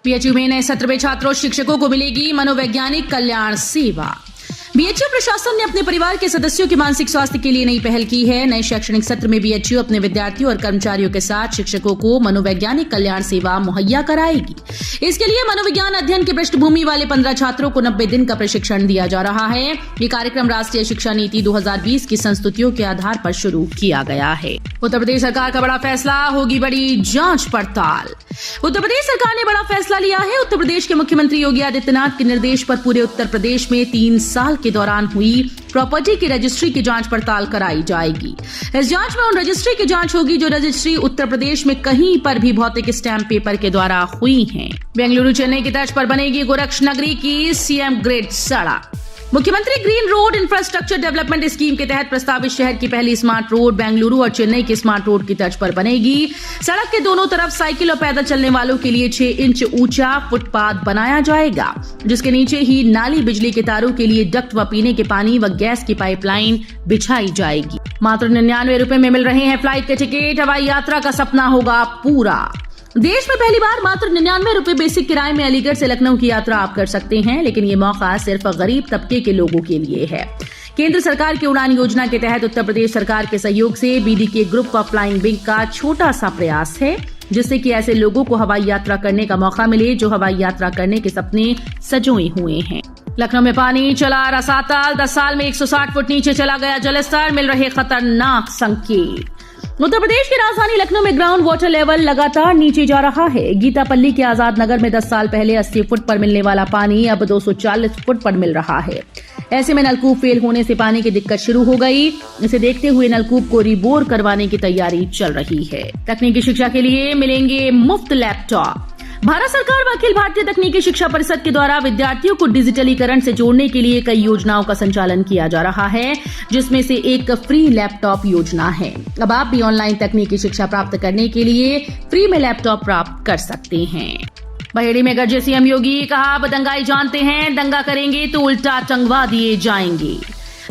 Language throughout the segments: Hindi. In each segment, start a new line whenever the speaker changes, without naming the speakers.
बीएचयू में नए सत्र में छात्रों शिक्षकों को मिलेगी मनोवैज्ञानिक कल्याण सेवा। बीएचयू प्रशासन ने अपने परिवार के सदस्यों के मानसिक स्वास्थ्य के लिए नई पहल की है। नए शैक्षणिक सत्र में बीएचयू अपने विद्यार्थियों और कर्मचारियों के साथ शिक्षकों को मनोवैज्ञानिक कल्याण सेवा मुहैया कराएगी। इसके लिए मनोविज्ञान अध्ययन की पृष्ठभूमि वाले 15 छात्रों को 90 दिन का प्रशिक्षण दिया जा रहा है। ये कार्यक्रम राष्ट्रीय शिक्षा नीति 2020 की संस्तुतियों के आधार पर शुरू किया गया है। उत्तर प्रदेश सरकार का बड़ा फैसला, होगी बड़ी जांच पड़ताल। उत्तर प्रदेश सरकार ने बड़ा फैसला लिया है। उत्तर प्रदेश के मुख्यमंत्री योगी आदित्यनाथ के निर्देश पर पूरे उत्तर प्रदेश में 3 साल के दौरान हुई प्रॉपर्टी की रजिस्ट्री की जांच पड़ताल कराई जाएगी। इस जांच में उन रजिस्ट्री की जांच होगी जो रजिस्ट्री उत्तर प्रदेश में कहीं पर भी भौतिक स्टैंप पेपर के द्वारा हुई हैं। बेंगलुरु चेन्नई की तर्ज पर बनेगी गोरक्षनगरी की सीएम ग्रिड सड़क। मुख्यमंत्री green road infrastructure development scheme के तहत प्रस्तावित शहर की पहली स्मार्ट रोड बेंगलुरु और चेन्नई की स्मार्ट रोड की तर्ज पर बनेगी। सड़क के दोनों तरफ साइकिल और पैदल चलने वालों के लिए 6 इंच ऊंचा फुटपाथ बनाया जाएगा, जिसके नीचे ही नाली, बिजली के तारों के लिए डक्ट व पीने के पानी व गैस की पाइपलाइन बिछाई जाएगी। मात्र 99 रुपए में मिल रहे हैं फ्लाइट के टिकट। हवाई यात्रा का सपना होगा पूरा। देश में पहली बार मात्र 99 रुपए बेसिक किराए में अलीगढ़ से लखनऊ की यात्रा आप कर सकते हैं, लेकिन ये मौका सिर्फ गरीब तबके के लोगों के लिए है। केंद्र सरकार की उड़ान योजना के तहत उत्तर प्रदेश सरकार के सहयोग से BDK group of flying wing का छोटा सा प्रयास है, जिससे कि ऐसे लोगों को हवाई यात्रा करने का मौका मिले जो हवाई यात्रा करने के सपने सजोए हुए हैं। लखनऊ में पानी चला रसातल, 10 साल में 160 फुट नीचे चला गया जलस्तर, मिल रहे खतरनाक संकेत। उत्तर प्रदेश की राजधानी लखनऊ में ग्राउंड वाटर लेवल लगातार नीचे जा रहा है। गीतापल्ली के आजाद नगर में 10 साल पहले 80 फुट पर मिलने वाला पानी अब 240 फुट पर मिल रहा है। ऐसे में नलकूप फेल होने से पानी की दिक्कत शुरू हो गई। इसे देखते हुए नलकूप को रिबोर करवाने की तैयारी चल रही है। तकनीकी शिक्षा के लिए मिलेंगे मुफ्त लैपटॉप। भारत सरकार व अखिल भारतीय तकनीकी शिक्षा परिषद के द्वारा विद्यार्थियों को डिजिटलीकरण से जोड़ने के लिए कई योजनाओं का संचालन किया जा रहा है, जिसमें से एक फ्री लैपटॉप योजना है। अब आप भी ऑनलाइन तकनीकी शिक्षा प्राप्त करने के लिए फ्री में लैपटॉप प्राप्त कर सकते हैं। बहेड़ी में गरजे सीएम योगी, कहा अब दंगाई जानते हैं, दंगा करेंगे तो उल्टा टंगवा दिए जाएंगे।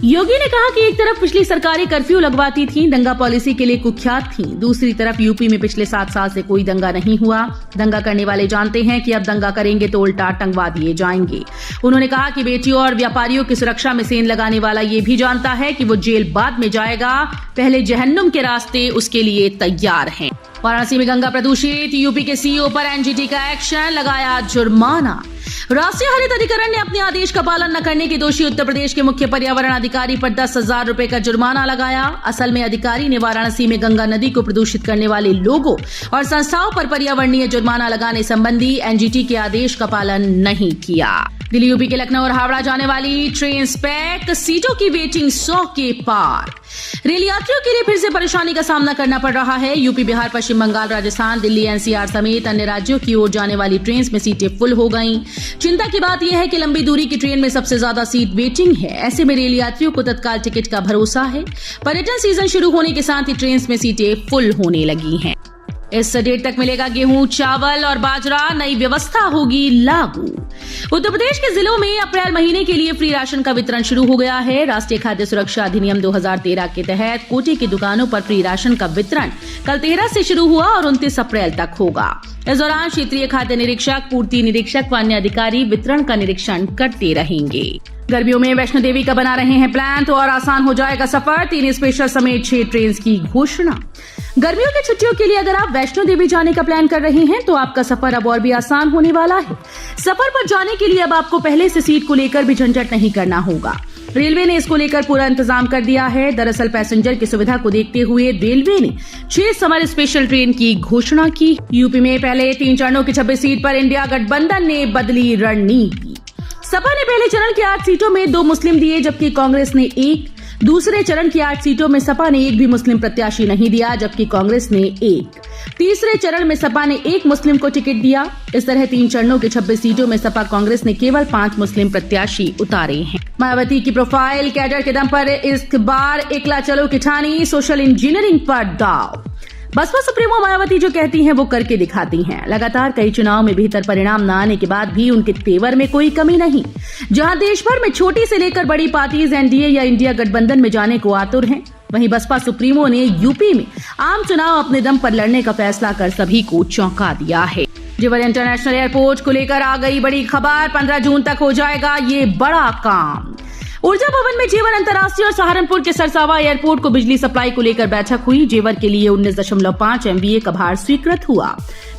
योगी ने कहा कि एक तरफ पिछली सरकारें कर्फ्यू लगवाती थीं, दंगा पॉलिसी के लिए कुख्यात थीं, दूसरी तरफ यूपी में पिछले 7 साल से कोई दंगा नहीं हुआ। दंगा करने वाले जानते हैं कि अब दंगा करेंगे तो उल्टा टंगवा दिए जाएंगे। उन्होंने कहा कि बेटियों और व्यापारियों की सुरक्षा में सेंध लगाने वाला ये भी जानता है कि वो जेल बाद में जाएगा, पहले जहन्नुम के रास्ते उसके लिए तैयार हैं। वाराणसी में गंगा प्रदूषित, यूपी के सीईओ पर एनजीटी का एक्शन, लगाया जुर्माना। राष्ट्रीय हरित अधिकरण ने अपने आदेश का पालन न करने के दोषी उत्तर प्रदेश के मुख्य पर्यावरण अधिकारी पर 10,000 रुपए का जुर्माना लगाया। असल में अधिकारी ने वाराणसी में गंगा नदी को प्रदूषित करने वाले लोगों और संस्थाओं पर पर्यावरणीय जुर्माना लगाने संबंधी एनजीटी के आदेश का पालन नहीं किया। दिल्ली, यूपी के लखनऊ और हावड़ा जाने वाली ट्रेन पैक, सीटों की वेटिंग 100 के पार। रेल यात्रियों के लिए फिर से परेशानी का सामना करना पड़ रहा है। यूपी, बिहार, पश्चिम बंगाल, राजस्थान, दिल्ली, एनसीआर समेत अन्य राज्यों की ओर जाने वाली ट्रेन में सीटें फुल हो गईं। चिंता की बात यह है कि लंबी दूरी की ट्रेन में सबसे ज्यादा सीट वेटिंग है। ऐसे में रेल यात्रियों को तत्काल टिकट का भरोसा है। पर्यटन सीजन शुरू होने के साथ ही ट्रेन में सीटें फुल होने लगी हैं। इस डेट तक मिलेगा गेहूं, चावल और बाजरा, नई व्यवस्था होगी लागू। उत्तर प्रदेश के जिलों में अप्रैल महीने के लिए फ्री राशन का वितरण शुरू हो गया है। राष्ट्रीय खाद्य सुरक्षा अधिनियम 2013 के तहत कोटे की दुकानों पर फ्री राशन का वितरण कल 13 से शुरू हुआ और 29 अप्रैल तक होगा। इस दौरान क्षेत्रीय खाद्य निरीक्षक, पूर्ति निरीक्षक व अन्य अधिकारी वितरण का निरीक्षण करते रहेंगे। गर्मियों में वैष्णो देवी का बना रहे हैं प्लान तो और आसान हो जाएगा सफर। 3 स्पेशल समेत 6 ट्रेन की घोषणा। गर्मियों की छुट्टियों के लिए अगर आप वैष्णो देवी जाने का प्लान कर रहे हैं तो आपका सफर अब और भी आसान होने वाला है। सफर पर जाने के लिए अब आपको पहले से सीट को लेकर भी झंझट नहीं करना होगा। रेलवे ने इसको लेकर पूरा इंतजाम कर दिया है। दरअसल पैसेंजर की सुविधा को देखते हुए रेलवे ने 6 समर स्पेशल ट्रेन की घोषणा की। यूपी में पहले 3 चरणों की 26 सीट पर इंडिया गठबंधन ने बदली रणनीति। सपा ने पहले चरण की 8 सीटों में 2 मुस्लिम दिए, जबकि कांग्रेस ने 1। दूसरे चरण की 8 सीटों में सपा ने 1 भी मुस्लिम प्रत्याशी नहीं दिया, जबकि कांग्रेस ने 1। तीसरे चरण में सपा ने 1 मुस्लिम को टिकट दिया। इस तरह 3 चरणों की 26 सीटों में सपा कांग्रेस ने केवल 5 मुस्लिम प्रत्याशी उतारे हैं। मायावती की प्रोफाइल, कैडर के दम पर इस बार एकला चलो की ठानी, सोशल इंजीनियरिंग पर दाव। बसपा सुप्रीमो मायावती जो कहती हैं वो करके दिखाती हैं। लगातार कई चुनाव में बेहतर परिणाम न आने के बाद भी उनके तेवर में कोई कमी नहीं। जहां देश भर में छोटी से लेकर बड़ी पार्टीज एनडीए या इंडिया गठबंधन में जाने को आतुर हैं, वहीं बसपा सुप्रीमो ने यूपी में आम चुनाव अपने दम पर लड़ने का फैसला कर सभी को चौंका दिया है। जेवर इंटरनेशनल एयरपोर्ट को लेकर आ गई बड़ी खबर। 15 जून तक हो जाएगा ये बड़ा काम। ऊर्जा भवन में जेवर अंतर्राष्ट्रीय और सहारनपुर के सरसावा एयरपोर्ट को बिजली सप्लाई को लेकर बैठक हुई। जेवर के लिए 19.5 MVA का भार स्वीकृत हुआ।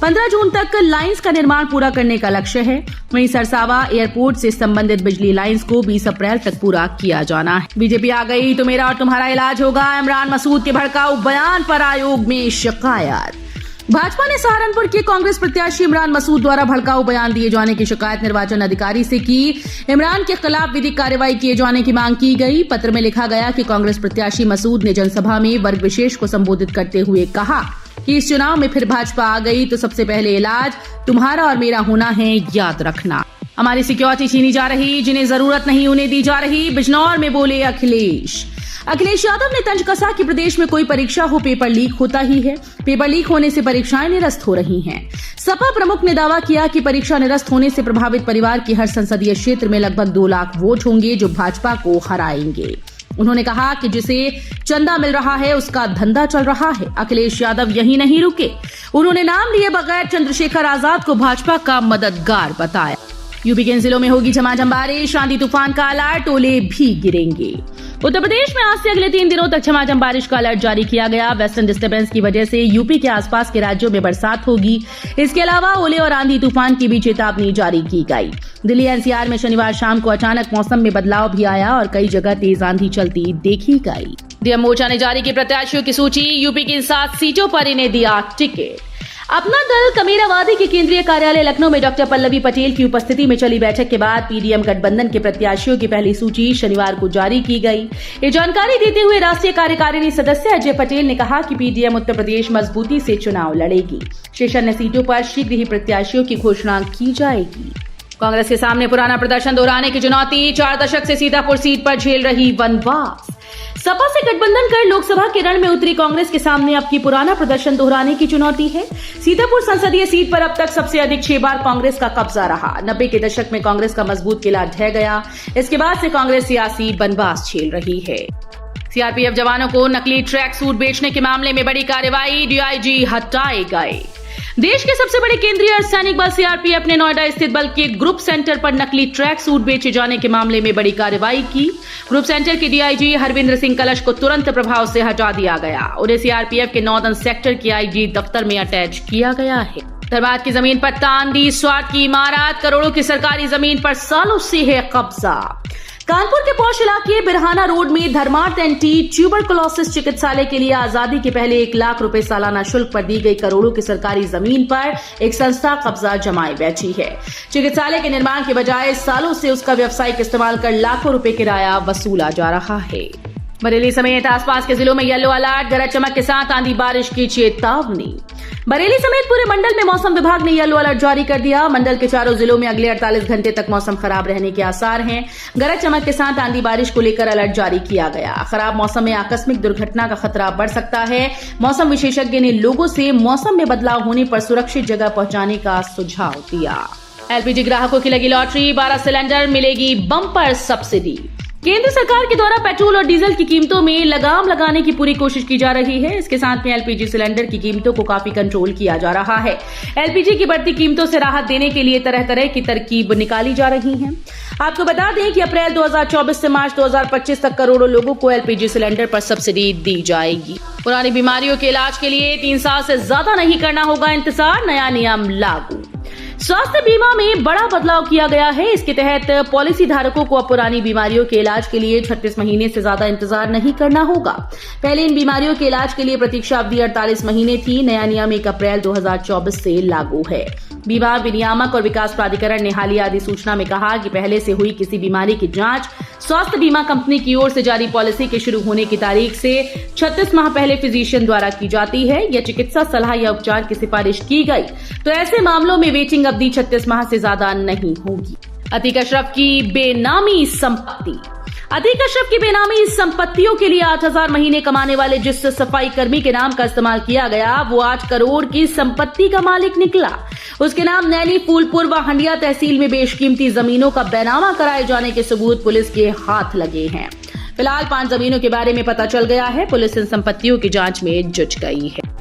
15 जून तक लाइंस का निर्माण पूरा करने का लक्ष्य है। वहीं सरसावा एयरपोर्ट से संबंधित बिजली लाइंस को 20 अप्रैल तक पूरा किया जाना है। बीजेपी आ गई तो मेरा और तुम्हारा इलाज होगा। इमरान मसूद के भड़काऊ बयान पर आयोग में शिकायत। भाजपा ने सहारनपुर के कांग्रेस प्रत्याशी इमरान मसूद द्वारा भड़काऊ बयान दिए जाने की शिकायत निर्वाचन अधिकारी से की। इमरान के खिलाफ विधिक कार्रवाई किए जाने की मांग की गई। पत्र में लिखा गया कि कांग्रेस प्रत्याशी मसूद ने जनसभा में वर्ग विशेष को संबोधित करते हुए कहा कि इस चुनाव में फिर भाजपा आ गई तो सबसे पहले इलाज तुम्हारा और मेरा होना है, याद रखना। हमारी सिक्योरिटी छीनी जा रही, जिन्हें जरूरत नहीं उन्हें दी जा रही। बिजनौर में बोले अखिलेश यादव ने तंज कसा कि प्रदेश में कोई परीक्षा हो पेपर लीक होता ही है। पेपर लीक होने से परीक्षाएं निरस्त हो रही हैं। सपा प्रमुख ने दावा किया कि परीक्षा निरस्त होने से प्रभावित परिवार के हर संसदीय क्षेत्र में लगभग 2 लाख वोट होंगे जो भाजपा को हराएंगे। उन्होंने कहा कि जिसे चंदा मिल रहा है उसका धंधा चल रहा है। अखिलेश यादव यही नहीं रुके, उन्होंने नाम लिए बगैर चंद्रशेखर आजाद को भाजपा का मददगार बताया। यूपी के इन जिलों में होगी झमाझम बारिश, आंधी तूफान का अलर्ट, ओले भी गिरेंगे। उत्तर प्रदेश में आज से अगले 3 दिनों तक झमाझम बारिश का अलर्ट जारी किया गया। वेस्टर्न डिस्टर्बेंस की वजह से यूपी के आसपास के राज्यों में बरसात होगी। इसके अलावा ओले और आंधी तूफान की भी चेतावनी जारी की गई। दिल्ली एनसीआर में शनिवार शाम को अचानक मौसम में बदलाव भी आया और कई जगह तेज आंधी चलती देखी गई। डीएम मोर्चा ने जारी की प्रत्याशियों की सूची। यूपी की 7 सीटों पर इन्हें दिया टिकट। अपना दल कमेरावादी के केंद्रीय कार्यालय लखनऊ में डॉक्टर पल्लवी पटेल की उपस्थिति में चली बैठक के बाद पीडीएम गठबंधन के प्रत्याशियों की पहली सूची शनिवार को जारी की गई। ये जानकारी देते हुए राष्ट्रीय कार्यकारिणी सदस्य अजय पटेल ने कहा कि पीडीएम उत्तर प्रदेश मजबूती से चुनाव लड़ेगी। शेष अन्य सीटों पर शीघ्र ही प्रत्याशियों की घोषणा की जाएगी। कांग्रेस के सामने पुराना प्रदर्शन दोहराने की चुनौती। 4 दशक से सीतापुर सीट पर झेल रही वनवास। सपा से गठबंधन कर लोकसभा के रण में उतरी कांग्रेस के सामने अब की पुराना प्रदर्शन दोहराने की चुनौती है। सीतापुर संसदीय सीट पर अब तक सबसे अधिक 6 बार कांग्रेस का कब्जा रहा। 90 के दशक में कांग्रेस का मजबूत किला ढह गया। इसके बाद से कांग्रेस सियासी वनवास झेल रही है। सीआरपीएफ जवानों को नकली ट्रैक सूट बेचने के मामले में बड़ी कार्रवाई। डीआईजी हटाए गए। देश के सबसे बड़े केंद्रीय अर्धसैनिक बल सीआरपीएफ ने नोएडा स्थित बल के ग्रुप सेंटर पर नकली ट्रैक सूट बेचे जाने के मामले में बड़ी कार्रवाई की। ग्रुप सेंटर के डीआईजी हरविंद्र सिंह कलश को तुरंत प्रभाव से हटा दिया गया। उन्हें सीआरपीएफ के नॉर्दर्न सेक्टर के आईजी दफ्तर में अटैच किया गया है। धनबाद की जमीन पर तांदी स्वाट की इमारत। करोड़ों की सरकारी जमीन पर सालों से है कब्जा। कानपुर के पौष इलाके बिरहाना रोड में धर्मार्थ एंटी ट्यूबरकुलोसिस चिकित्सालय के लिए आजादी के पहले 1 लाख रुपए सालाना शुल्क पर दी गई करोड़ों की सरकारी जमीन पर एक संस्था कब्जा जमाए बैठी है। चिकित्सालय के निर्माण के बजाय सालों से उसका व्यावसायिक इस्तेमाल कर लाखों रुपए किराया वसूला जा रहा है। बरेली समेत आसपास के जिलों में येलो अलर्ट। गरज चमक के साथ आंधी बारिश की चेतावनी। बरेली समेत पूरे मंडल में मौसम विभाग ने येलो अलर्ट जारी कर दिया। मंडल के चारों जिलों में अगले 48 घंटे तक मौसम खराब रहने के आसार हैं। गरज चमक के साथ आंधी बारिश को लेकर अलर्ट जारी किया गया। खराब मौसम में आकस्मिक दुर्घटना का खतरा बढ़ सकता है। मौसम विशेषज्ञ ने लोगों से मौसम में बदलाव होने पर सुरक्षित जगह पहुंचाने का सुझाव दिया। एलपीजी ग्राहकों की लगी लॉटरी। 12 सिलेंडर मिलेगी बम्पर सब्सिडी। केंद्र सरकार के द्वारा पेट्रोल और डीजल की कीमतों में लगाम लगाने की पूरी कोशिश की जा रही है। इसके साथ में एलपीजी सिलेंडर की कीमतों को काफी कंट्रोल किया जा रहा है। एलपीजी की बढ़ती कीमतों से राहत देने के लिए तरह तरह की तरकीब निकाली जा रही है। आपको बता दें कि अप्रैल 2024 से मार्च 2025 तक करोड़ों लोगों को एलपीजी सिलेंडर पर सब्सिडी दी जाएगी। पुरानी बीमारियों के इलाज के लिए 3 साल से ज्यादा नहीं करना होगा इंतजार। नया नियम लागू। स्वास्थ्य बीमा में बड़ा बदलाव किया गया है। इसके तहत पॉलिसी धारकों को अब पुरानी बीमारियों के इलाज के लिए 36 महीने से ज्यादा इंतजार नहीं करना होगा। पहले इन बीमारियों के इलाज के लिए प्रतीक्षा अवधि 48 महीने थी। नया नियम 1 अप्रैल 2024 से लागू है। बीमा विनियामक और विकास प्राधिकरण ने हालिया अधिसूचना में कहा कि पहले से हुई किसी बीमारी की जांच स्वास्थ्य बीमा कंपनी की ओर से जारी पॉलिसी के शुरू होने की तारीख से 36 माह पहले फिजिशियन द्वारा की जाती है। या चिकित्सा सलाह या उपचार की सिफारिश की गई तो ऐसे मामलों में वेटिंग अवधि 36 माह से ज्यादा नहीं होगी। अतीक अशरफ की बेनामी संपत्ति। अतीक अशरफ की बेनामी संपत्तियों के लिए 8,000 महीने कमाने वाले जिस सफाई कर्मी के नाम का इस्तेमाल किया गया वो 8 करोड़ की संपत्ति का मालिक निकला। उसके नाम नैनी, फूलपुर व हंडिया तहसील में बेशकीमती जमीनों का बैनामा कराए जाने के सबूत पुलिस के हाथ लगे हैं। फिलहाल 5 जमीनों के बारे में पता चल गया है। पुलिस इन संपत्तियों की जांच में जुट गई है।